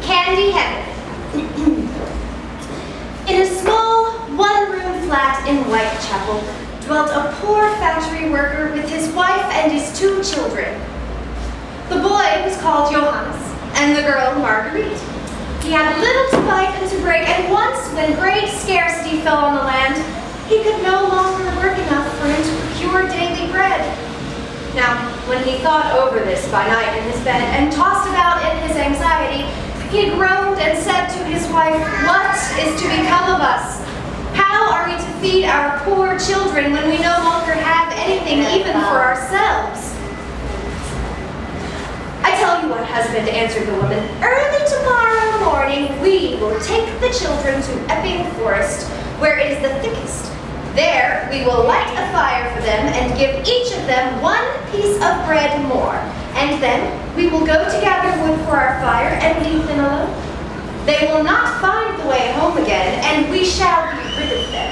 Candy Heaven. In a small, one-room flat in Whitechapel dwelt a poor factory worker with his wife and his 2 children. The boy was called Johannes, and the girl Marguerite. He had little to bite and to break, and once, when great scarcity fell on the land, he could no longer work enough for him to procure daily bread. Now, when he thought over this by night in his bed and tossed about in his anxiety, he groaned and said to his wife, "What is to become of us? How are we to feed our poor children when we no longer have anything even for ourselves?" "I tell you what, husband," answered the woman. "Early tomorrow morning we will take the children to Epping Forest, where it is the thickest. There we will light a fire for them and give each of them 1 piece of bread more, and then we will go to gather wood for our fire and leave them alone. They will not find the way home again, and we shall be rid of them."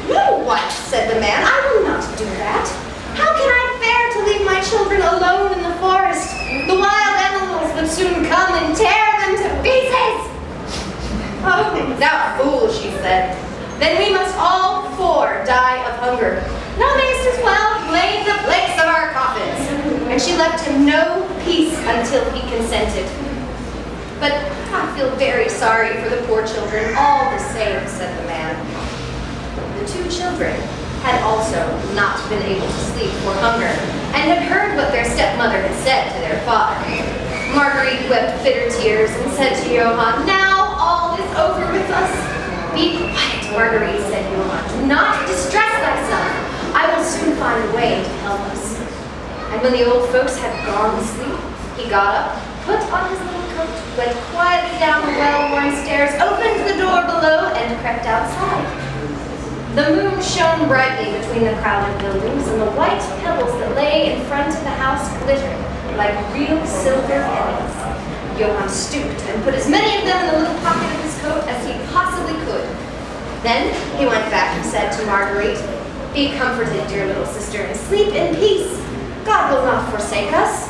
"No, wife," said the man, "I will not do that. How can I bear to leave my children alone in the forest? The wild animals would soon come and tear them to pieces." "Oh, thou fool," she said. "Then we must all 4 die of hunger. Thou mayst as well lay the planks of our coffins." And she left him no peace until he consented. "But I feel very sorry for the poor children all the same," said the man. The 2 children had also not been able to sleep for hunger, and had heard what their stepmother had said to their father. Marguerite wept bitter tears and said to Johann, "Now all is over with us." "Be quiet, Marguerite," said Johann. "Do not distress thyself. I will soon find a way to help us." And when the old folks had gone to sleep, he got up, put on his little coat, went quietly down the well-worn stairs, opened the door below, and crept outside. The moon shone brightly between the crowded buildings, and the white pebbles that lay in front of the house glittered like real silver pennies. Johann stooped and put as many of them in the little pocket of his coat as he possibly could. Then he went back and said to Marguerite, "Be comforted, dear little sister, and sleep in peace. God will not forsake us."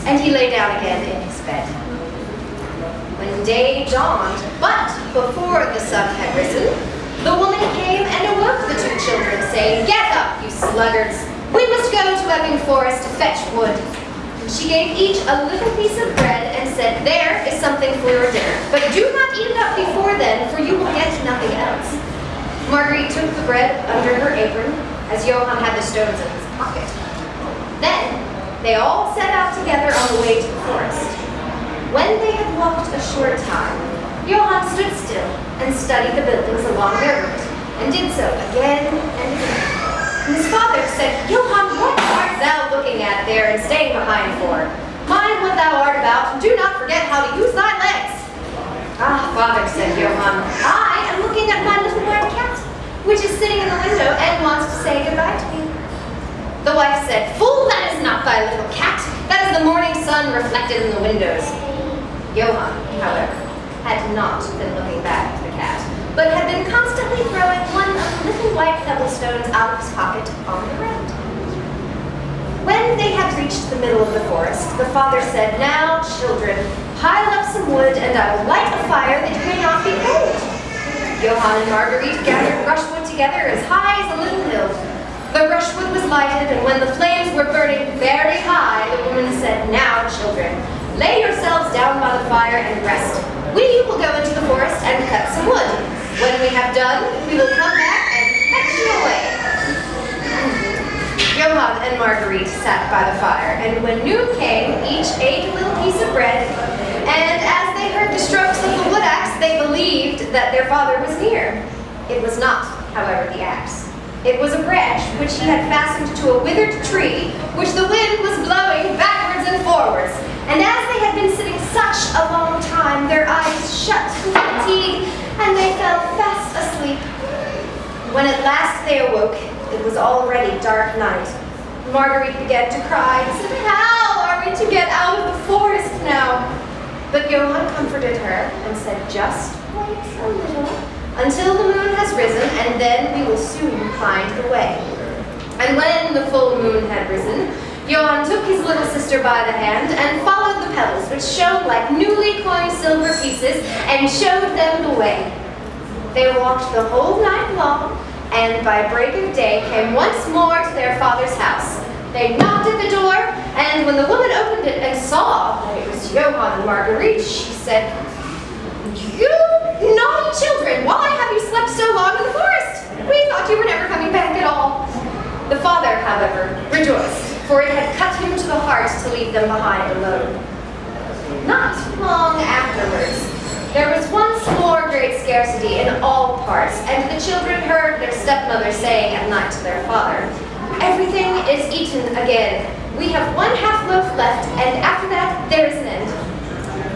And he lay down again in his bed. When day dawned, but before the sun had risen, the woman came and awoke the 2 children, saying, "Get up, you sluggards. We must go to Epping Forest to fetch wood." And she gave each a little piece of bread and said, "There is something for your dinner, but do not eat it up before then, for you will get nothing else." Marguerite took the bread under her apron, as Johann had the stones in his pocket. Then they all set out together on the way to the forest. When they had walked a short time, Johann stood still and studied the buildings along their route, and did so again and again. And his father said, "Johann, what art thou looking at there and staying behind for? Mind what thou art about, and do not forget how to use thy legs." "Ah, father," said Johann, "I am looking at my little white cat, which is sitting in the window and wants to say goodbye to me." The wife said, "Fool, that is not thy little cat. That is the morning sun reflected in the windows." Johann, however, had not been looking back at the cat, but had been constantly throwing one of the little white pebble stones out of his pocket on the ground. When they had reached the middle of the forest, the father said, "Now, children, pile up some wood, and I will light a fire that you may not be cold." Johann and Marguerite gathered brushwood together as high as a little hill. The brushwood was lighted, and when the flames were burning very high, the woman said, "Now, children, lay yourselves down by the fire and rest. We will go into the forest and cut some wood. When we have done, we will come back and fetch you away." Johann and Marguerite sat by the fire, and when noon came, each ate a little piece of bread, and as they heard the strokes of the wood axe, they believed that their father was near. It was not, however, the axe. It was a branch which he had fastened to a withered tree, which the wind was blowing backwards and forwards. And as they had been sitting such a long time, their eyes shut with fatigue, and they fell fast asleep. When at last they awoke, it was already dark night. Marguerite began to cry and said, "How are we to get out of the forest now?" But Johann comforted her and said, "Just wait a little until the moon has risen, and then we will soon find the way." And when the full moon had risen, Johann took his little sister by the hand and followed the pebbles, which shone like newly coined silver pieces, and showed them the way. They walked the whole night long, and by break of day came once more to their father's house. They knocked at the door, and when the woman opened it and saw that it was Johann and Marguerite, she said, "You naughty children, why have you slept so long in the forest? We thought you were never coming back at all." The father, however, rejoiced, for it had cut him to the heart to leave them behind alone. Not long afterwards, there was once more great scarcity in all parts, and the children heard their stepmother saying at night to their father, "Everything is eaten again. We have 1/2 loaf left, and after that there is an end.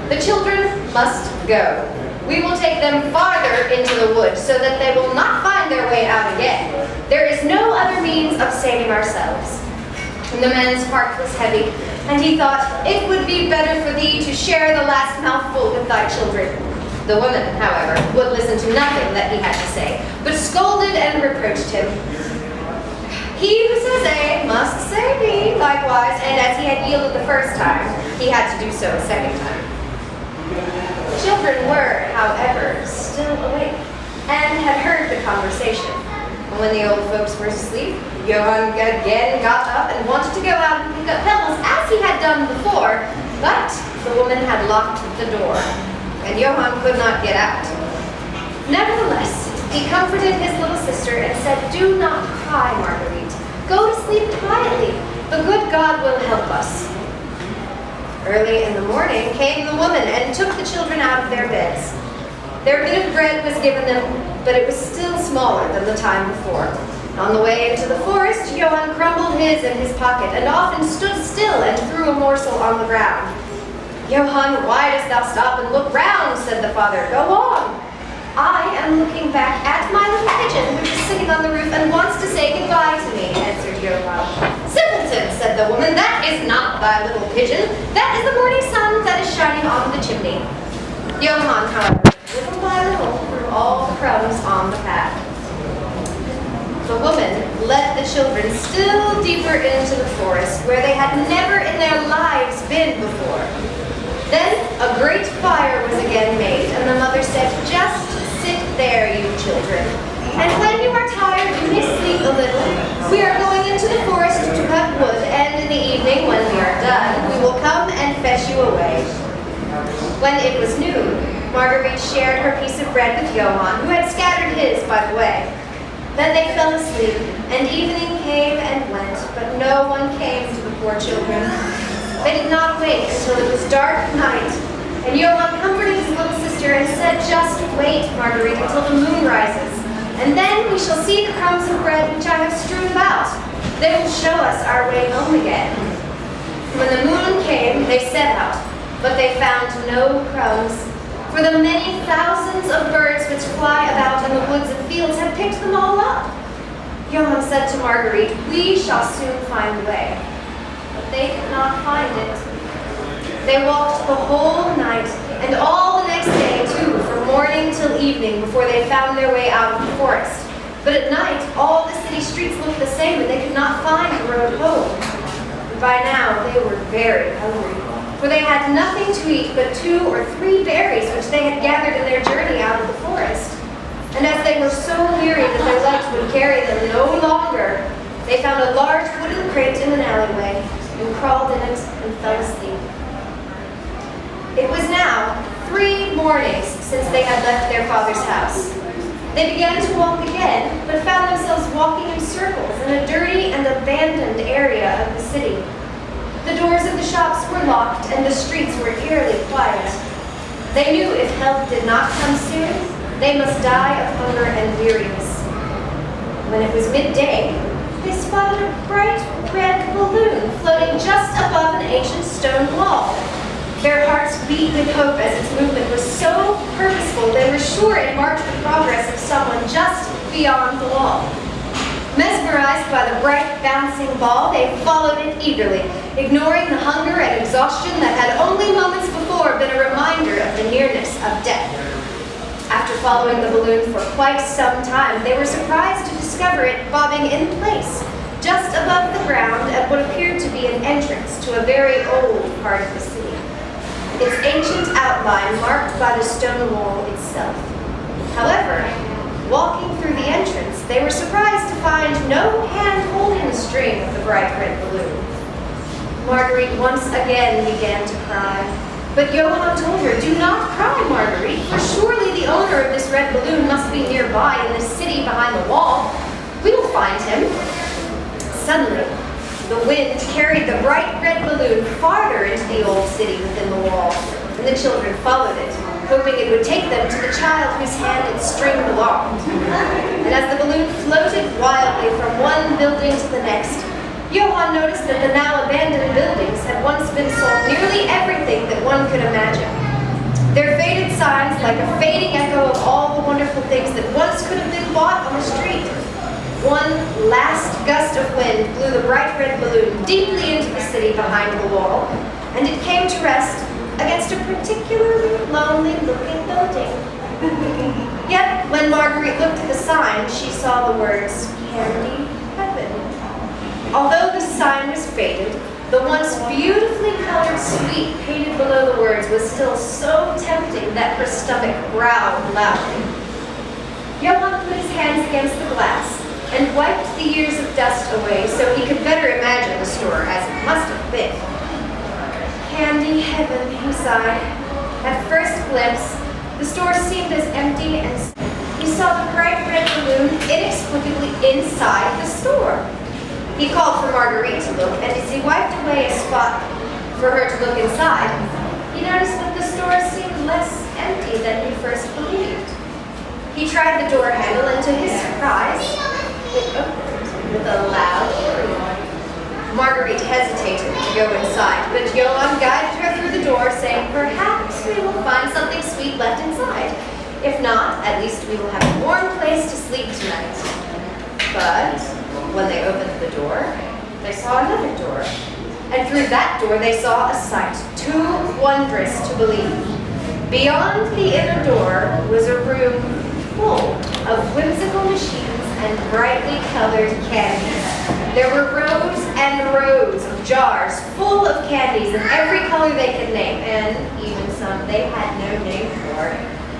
The children must go. We will take them farther into the wood so that they will not find their way out again. There is no other means of saving ourselves." And the man's heart was heavy, and he thought, "It would be better for thee to share the last mouthful with thy children." The woman, however, would listen to nothing that he had to say, but scolded and reproached him. He who says A must say B likewise, and as he had yielded the first time, he had to do so a second time. The children were, however, still awake, and had heard the conversation. And when the old folks were asleep, Johann again got up and wanted to go out and pick up pebbles as he had done before, but the woman had locked the door, and Johann could not get out. Nevertheless, he comforted his little sister and said, "Do not cry, Marguerite. Go to sleep quietly. The good God will help us." Early in the morning came the woman and took the children out of their beds. Their bit of bread was given them, but it was still smaller than the time before. On the way into the forest, Johann crumbled his in his pocket and often stood still and threw a morsel on the ground. "Johann, why dost thou stop and look round?" said the father. "Go on." "I am looking back at my little pigeon, which is sitting on the roof and wants to say goodbye to me," answered Johann. "Simpleton," said the woman, "that is not thy little pigeon. That is the morning sun that is shining on the chimney." Johann, however, little by little, threw all the crumbs on the path. The woman led the children still deeper into the forest, where they had never in their lives been before. Then a great fire was again made, and the mother said, "Just sit there, you children, and when you are tired, you may sleep a little. We are going into the forest to cut wood, and in the evening, when we are done, we will come and fetch you away." When it was noon, Marguerite shared her piece of bread with Johann, who had scattered his by the way. Then they fell asleep, and evening came and went, but no one came to the poor children. They did not wake until it was dark night, and Johann comforted his little sister and said, "Just wait, Marguerite, until the moon rises, and then we shall see the crumbs of bread which I have strewn about. They will show us our way home again." When the moon came, they set out, but they found no crumbs, for the many thousands of birds which fly about in the woods and fields had picked them all up. Johann said to Marguerite, "We shall soon find the way." But they could not find it. They walked the whole night, and all the next day too, from morning till evening, before they found their way out of the forest. But at night, all the city streets looked the same, and they could not find the road home. By now, they were very hungry, for they had nothing to eat but 2 or 3 berries which they had gathered in their journey out of the forest. And as they were so weary that their legs would carry them no longer, they found a large wooden crate in an alleyway, and crawled in it and fell asleep. It was now 3 mornings since they had left their father's house. They began to walk again, but found themselves walking in circles in a dirty and abandoned area of the city. The doors of the shops were locked, and the streets were eerily quiet. They knew if help did not come soon, they must die of hunger and weariness. When it was midday, they spotted a bright red balloon floating just above an ancient stone wall. Their hearts beat with hope as its movement was so purposeful they were sure it marked the progress of someone just beyond the wall. Mesmerized by the bright bouncing ball, they followed it eagerly, ignoring the hunger and exhaustion that had only moments before been a reminder of the nearness of death. After following the balloon for quite some time, they were surprised to discover it bobbing in place, just above the ground at what appeared to be an entrance to a very old part of the city, its ancient outline marked by the stone wall itself. However, walking through the entrance, they were surprised to find no hand holding the string of the bright red balloon. Marguerite once again began to cry, but Johann told her, "Do not cry, Marguerite, for surely the owner of this red balloon must be nearby in the city behind the wall. We will find him." Suddenly, the wind carried the bright red balloon farther into the old city within the wall, and the children followed it, hoping it would take them to the child whose hand its string belonged. And as the balloon floated wildly from one building to the next, Johann noticed that the now abandoned buildings had once been sold nearly everything that one could imagine. Their faded signs like a fading echo of all the wonderful things that once could have been bought on the street. One last gust of wind blew the bright red balloon deeply into the city behind the wall, and it came to rest against a particularly lonely-looking building. Yet, when Marguerite looked at the sign, she saw the words, "Candy Heaven." Although the sign was faded, the once beautifully colored sweet painted below the words was still so tempting that her stomach growled loudly. Johann put his hands against the glass and wiped the years of dust away so he could better imagine the store as it must have been. Candy Heaven, he sighed. At first glimpse, the store seemed as empty as he saw the bright red balloon inexplicably inside the store. He called for Marguerite to look, and as he wiped away a spot for her to look inside, he noticed that the store seemed less empty than he first believed. He tried the door handle, and to his surprise, it opened with a loud creak. Marguerite hesitated to go inside, but Johann guided her through the door, saying, "Perhaps we will find something sweet left inside. If not, at least we will have a warm place to sleep tonight." But when they opened the door, they saw another door. And through that door they saw a sight too wondrous to believe. Beyond the inner door was a room full of whimsical machines and brightly colored candies. There were rows and rows of jars full of candies in every color they could name, and even some they had no name for.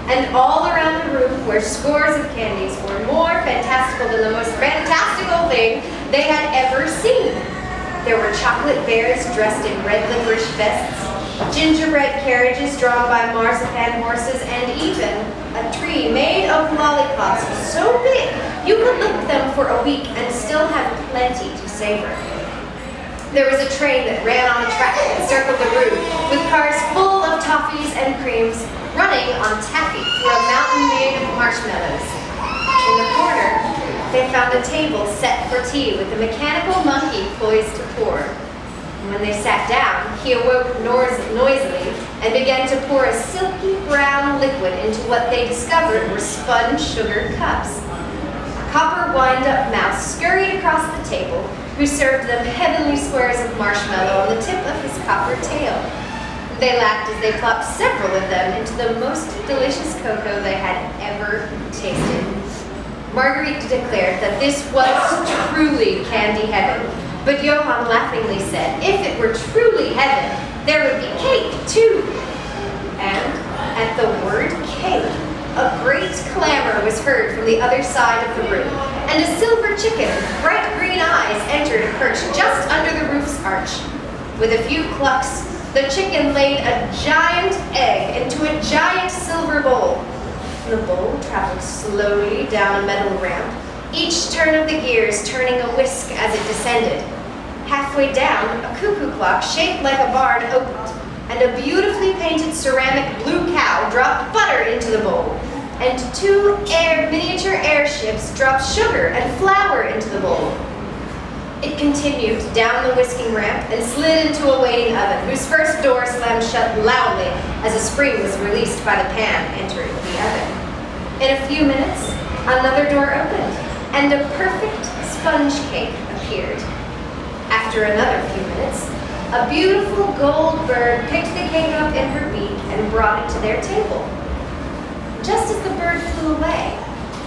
And all around the room were scores of candies were more fantastical than the most fantastical thing they had ever seen. There were chocolate bears dressed in red licorice vests, gingerbread carriages drawn by marzipan horses, and even a tree made of lollipops so big you could lick them for a week and still have plenty to savor. There was a train that ran on a track that circled the room, with cars full of toffees and creams running on taffy through a mountain made of marshmallows. In the corner, they found a table set for tea with a mechanical monkey poised to pour. When they sat down, he awoke noisily and began to pour a silky brown liquid into what they discovered were spun sugar cups. A copper wind-up mouse scurried across the table, who served them heavenly squares of marshmallow on the tip of his copper tail. They laughed as they plopped several of them into the most delicious cocoa they had ever tasted. Marguerite declared that this was truly candy heaven, but Johann laughingly said, if it were truly heaven, there would be cake too. And at the word cake, a great clamor was heard from the other side of the room, and a silver chicken with bright green eyes entered and perched just under the roof's arch. With a few clucks, the chicken laid a giant egg into a giant silver bowl. The bowl traveled slowly down a metal ramp, each turn of the gears turning a whisk as it descended. Halfway down, a cuckoo clock shaped like a barn opened, and a beautifully painted ceramic blue cow dropped butter into the bowl, and two miniature airships dropped sugar and flour into the bowl. It continued down the whisking ramp and slid into a waiting oven, whose first door slammed shut loudly as a spring was released by the pan entering the oven. In a few minutes, another door opened, and a perfect sponge cake appeared. After another few minutes, a beautiful gold bird picked the cake up in her beak and brought it to their table. Just as the bird flew away,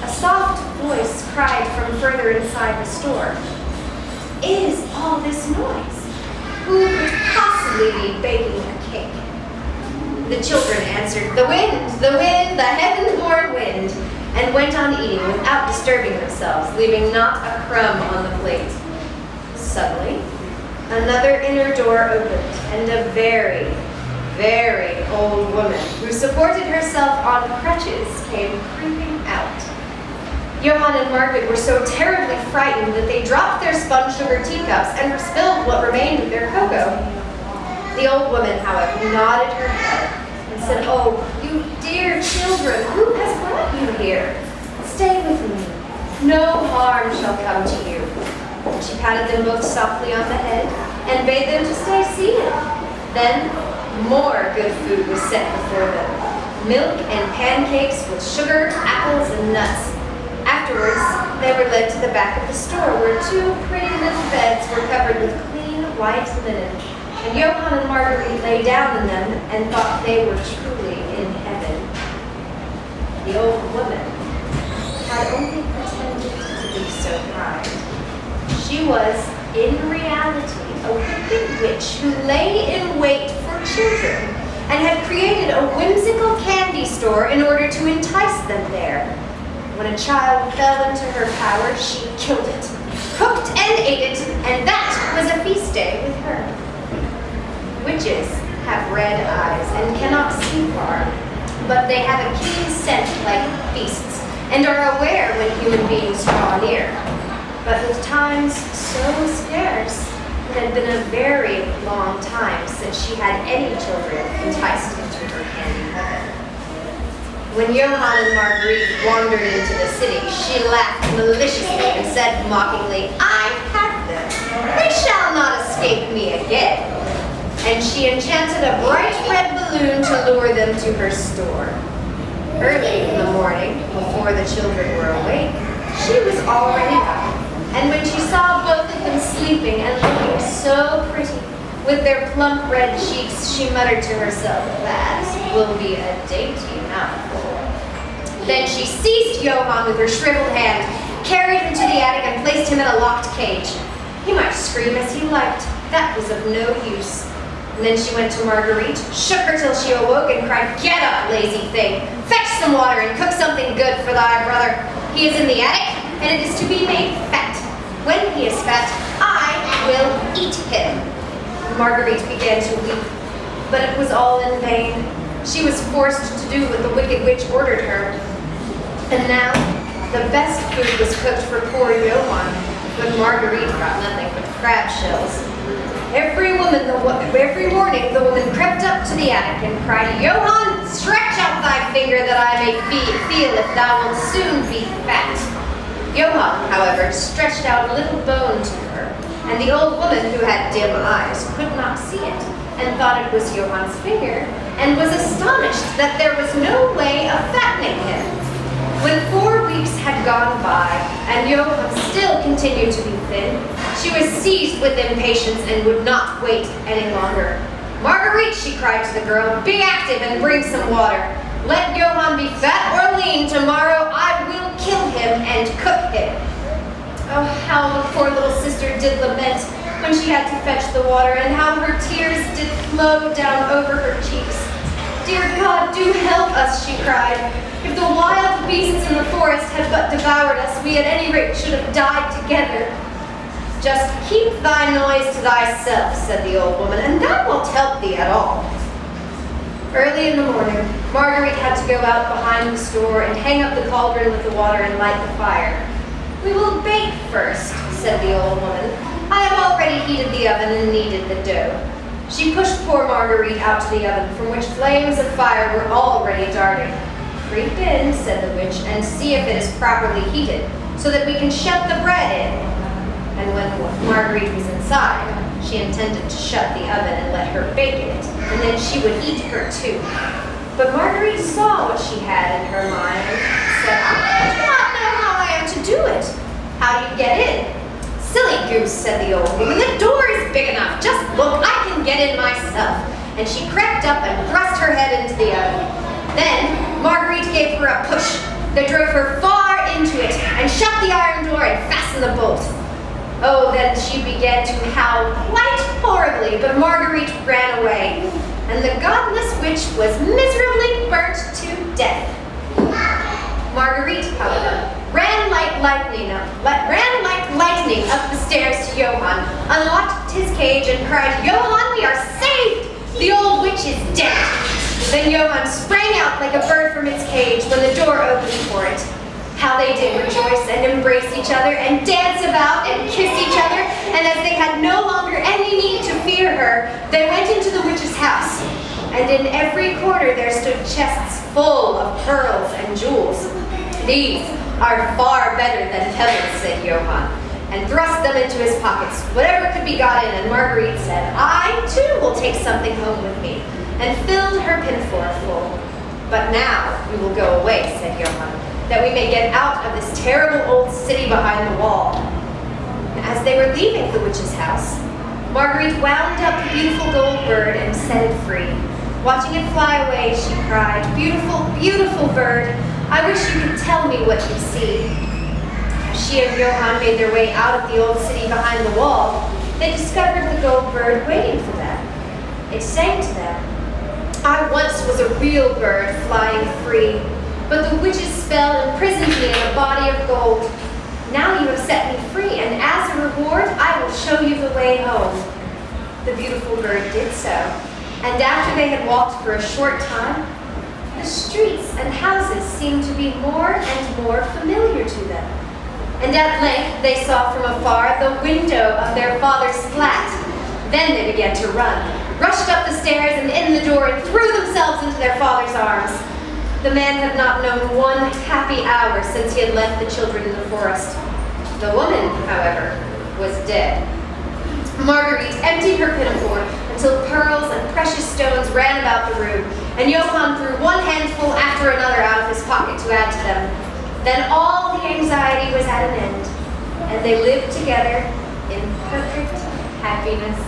a soft voice cried from further inside the store, is all this noise? Who could possibly be baking a cake? The children answered, the wind, the heaven-born wind, and went on eating without disturbing themselves, leaving not a crumb on the plate. Suddenly, another inner door opened, and a very, very old woman who supported herself on crutches came creeping out. Johann and Margaret were so terribly frightened that they dropped their spun sugar teacups and spilled what remained of their cocoa. The old woman, however, nodded her head and said, "Oh, you dear children, who has brought you here? Stay with me. No harm shall come to you." And she patted them both softly on the head and bade them to stay seated. Then more good food was set before them. Milk and pancakes with sugar, apples, and nuts. Afterwards, they were led to the back of the store where two pretty little beds were covered with clean white linen. And Johann and Marguerite lay down in them and thought they were truly in heaven. The old woman had only pretended to be so kind. She was, in reality, a wicked witch who lay in wait for children and had created a whimsical candy store in order to entice them there. When a child fell into her power, she killed it, cooked and ate it, and that was a feast day with her. Witches have red eyes and cannot see far, but they have a keen scent like beasts and are aware when human beings draw near. But with times so scarce, it had been a very long time since she had any children enticed into her candy heaven. When Johann and Marguerite wandered into the city, she laughed maliciously and said mockingly, "I have them. They shall not escape me again." And she enchanted a bright red balloon to lure them to her store. Early in the morning, before the children were awake, she was already up. And when she saw both of them sleeping and looking so pretty, with their plump red cheeks, she muttered to herself, "That will be a dainty mouthful." Then she seized Johann with her shriveled hand, carried him to the attic, and placed him in a locked cage. He might scream as he liked. That was of no use. And then she went to Marguerite, shook her till she awoke, and cried, "Get up, lazy thing! Fetch some water and cook something good for thy brother. He is in the attic, and it is to be made fat. When he is fat, I will eat him." Marguerite began to weep, but it was all in vain. She was forced to do what the wicked witch ordered her. And now, the best food was cooked for poor Johann, but Marguerite got nothing but crab shells. Every morning, the woman crept up to the attic and cried, "Johann, stretch out thy finger that I may feel if thou wilt soon be fat." Johann, however, stretched out a little bone to her, and the old woman, who had dim eyes, could not see it, and thought it was Johann's finger, and was astonished that there was no way of fattening him. When 4 weeks had gone by, and Johann still continued to be thin, she was seized with impatience and would not wait any longer. "Marguerite," she cried to the girl, "be active and bring some water. Let Johann be fat or lean, tomorrow I will kill him and cook him." Oh, how the poor little sister did lament when she had to fetch the water, and how her tears did flow down over her cheeks. "Dear God, do help us," she cried. "If the wild beasts in the forest had but devoured us, we at any rate should have died together." "Just keep thy noise to thyself," said the old woman, "and that won't help thee at all." Early in the morning, Marguerite had to go out behind the store and hang up the cauldron with the water and light the fire. "We will bake first," said the old woman. "I have already heated the oven and kneaded the dough." She pushed poor Marguerite out to the oven, from which flames of fire were already darting. "Creep in," said the witch, "and see if it is properly heated, so that we can shut the bread in." And when Marguerite was inside, she intended to shut the oven and let her bake in it, and then she would eat her too. But Marguerite saw what she had in her mind and said, "I do not know how I am to do it. How do you get in?" "Silly goose," said the old woman, "the door is big enough. Just look, I can get in myself." And she crept up and thrust her head into the oven. Then Marguerite gave her a push that drove her far into it and shut the iron door and fastened the bolt. Oh, then she began to howl quite horribly, but Marguerite ran away, and the godless witch was miserably burnt to death. Marguerite, however, ran like lightning up the stairs to Johann, unlocked his cage, and cried, "Johann, we are saved! The old witch is dead!" Then Johann sprang out like a bird from its cage when the door opened for it. How they did rejoice and embrace each other and dance about and kiss each other, and as they had no longer any need to fear her, they went into the witch's house, and in every corner there stood chests full of pearls and jewels. "These are far better than pebbles," said Johann, and thrust them into his pockets, whatever could be got in, and Marguerite said, "I too will take something home with me," and filled her pinafore full. "But now we will go away," said Johann, "that we may get out of this terrible old city behind the wall." As they were leaving the witch's house, Marguerite wound up the beautiful gold bird and set it free. Watching it fly away, she cried, "Beautiful, beautiful bird, I wish you could tell me what you see." As she and Johann made their way out of the old city behind the wall, they discovered the gold bird waiting for them. It sang to them, "I once was a real bird flying free, but the witch's spell imprisoned me in a body of gold. Now you have set me free, and as a reward, I will show you the way home." The beautiful bird did so, and after they had walked for a short time, the streets and houses seemed to be more and more familiar to them. And at length they saw from afar the window of their father's flat. Then they began to run, rushed up the stairs and in the door, and threw themselves into their father's arms. The man had not known one happy hour since he had left the children in the forest. The woman, however, was dead. Marguerite emptied her pinafore until pearls and precious stones ran about the room, and Johann threw one handful after another out of his pocket to add to them. Then all the anxiety was at an end, and they lived together in perfect happiness